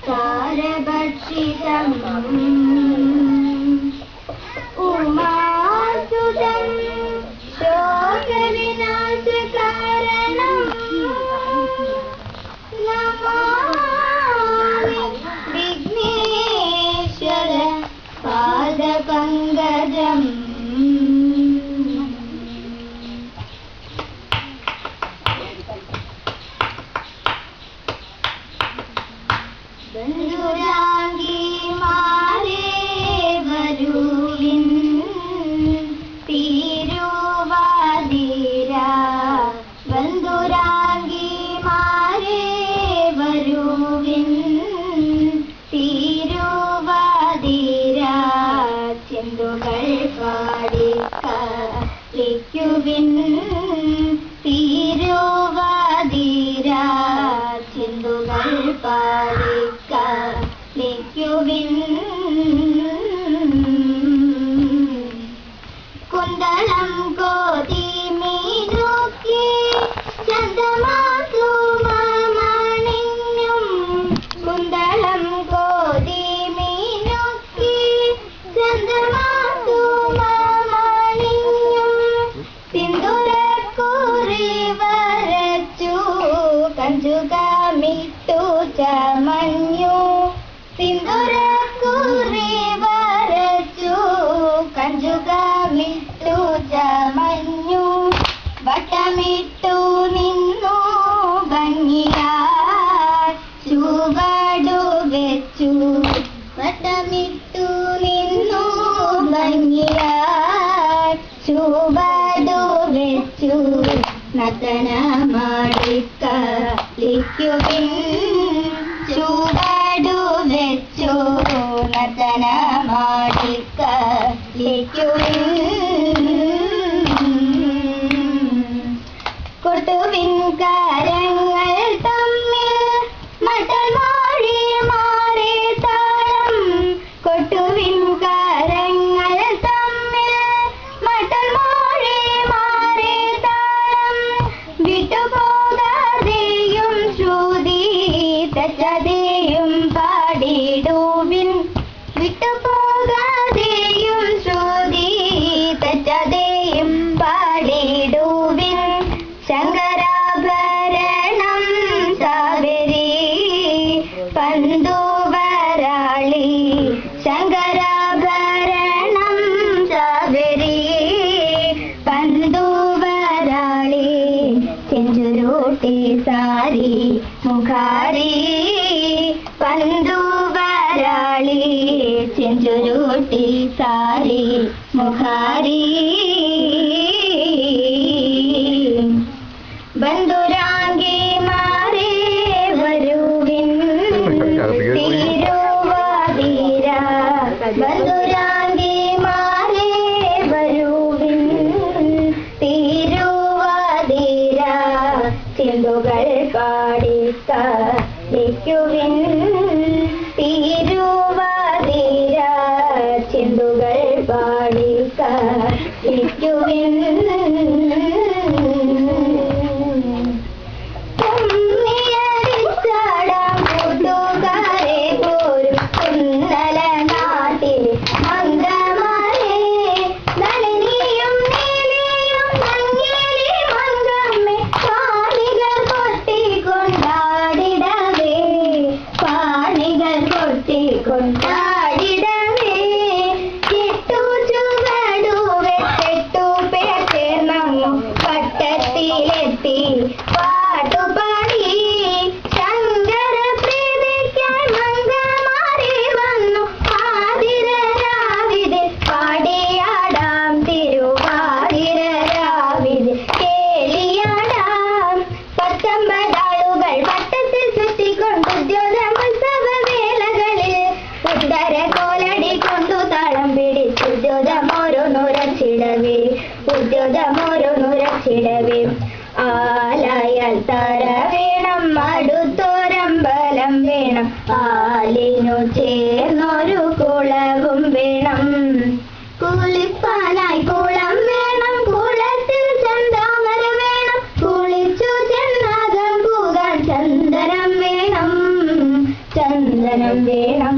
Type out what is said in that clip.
സാരഭക്ഷിതം ഉമാസുതം ശോകവിനാശകാരണം നമാമി വിഘ്നേശ്വര പാദപങ്കജം. ബന്ധുരാംഗിമാരേ വരുവിൻ തിരുവാതിര. ബന്ധുരാംഗിമാരേ വരുവിൻ തിരുവാതിര. ചെന്തുകൾ പാടി കളിക്കുവിൻ തിരുവാതിര. ചെന്തുകൾ പാടി കളിക്കുവിൻ. കുന്തളം കോതി മീനുക്കി ചന്ദമാസുമണിഞ്ഞും. കുന്തളം കോതി മീനുക്കി ചന്ദമാസുമണിഞ്ഞും. സിന്ദൂരക്കുറി വരച്ചു കഞ്ചുകമിട്ടു ചമഞ്ഞു. സിന്ദൂരക്കുറി വരച്ചു കഞ്ചുകമിട്ടു ചമഞ്ഞു. വട്ടമിട്ടു നിന്നു ഭംഗിയായി ചുവടു വെച്ചു. വട്ടമിട്ടു നിന്നു ഭംഗിയായി ചുവടു വെച്ചു. നർത്തനമാടി കളിക്കുവിൻ ചുവടു വെച്ചു. നർത്തനമാടി കളിക്കുവിൻ. കൊട്ടുവിൻ കരങ്ങൾ തമ്മിൽ മട്ടൽ മാറി മാറി താളം. കൊട്ടുവിൻ കരങ്ങൾ തമ്മിൽ മട്ടൽ മാറി മാറി താളം. വിട്ടുപോകാതെയും ശ്രുതി തെറ്റാതെയും പാടിടുവിൻ. വിട്ടുപോകാതെയും ശ്രുതി തെറ്റാതെയും പാടിടുവിൻ. ശങ്കരാഭരണം സാവരി പന്തുവരാളി. ശങ്കരാഭരണം സാവരി പന്തുവരാളി. ചെഞ്ചുരുട്ടി സാരി മുഖാരി പന്തുവരാളി. ചെഞ്ചുരുട്ടി സാരി മുഖാരി. ബന്ധുരാംഗിമാരേ വരുവിൻ തിരുവാതിര. ബന്ധുരാംഗിമാരേ വരുവിൻ തിരുവാതിര. ചിന്തുകൾ പാടി കളിക്കുവിൻ തിരുവാതിര. ചിന്തുകൾ പാടി കളിക്കുവിൻ. ചിടവേ ആലായാൽ തറ വേണം, അടുത്തൊരമ്പലം വേണം, ആലിനു ചേർന്നൊരു കുളവും വേണം. കുളിപ്പാനായി കുളം വേണം, കുളത്തിൽ ചന്താമര വേണം, കുളിച്ചു ചെന്നാകം പോകാൻ ചന്ദനം വേണം. ചന്ദനം വേണം